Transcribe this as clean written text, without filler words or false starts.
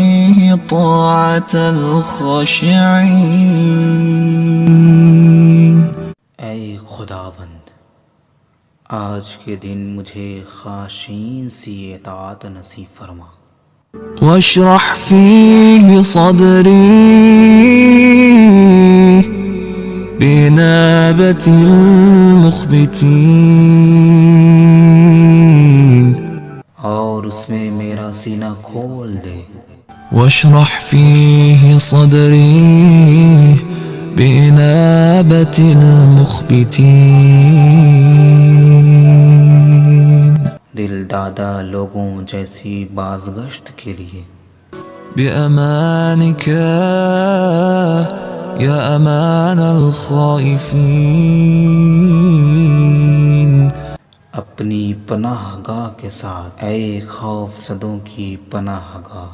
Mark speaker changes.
Speaker 1: فيه طاعة الخاشعين
Speaker 2: ऐ खुदावंद, आज के दिन मुझे खाशीन सी इताअत नसीब फरमा।
Speaker 1: واشرح فيه صدري بإنابة المخبتين
Speaker 2: और उसमें मेरा सीना खोल दे।
Speaker 1: واشرح فيه صدري بإنابة المخبتين
Speaker 2: दिल दादा लोगों जैसी बाज़गश्त के लिए।
Speaker 1: بأمانك يا أمان الخائفين
Speaker 2: अपनी पनाहगाह के साथ ऐ खौफ सदों की पनाहगाह।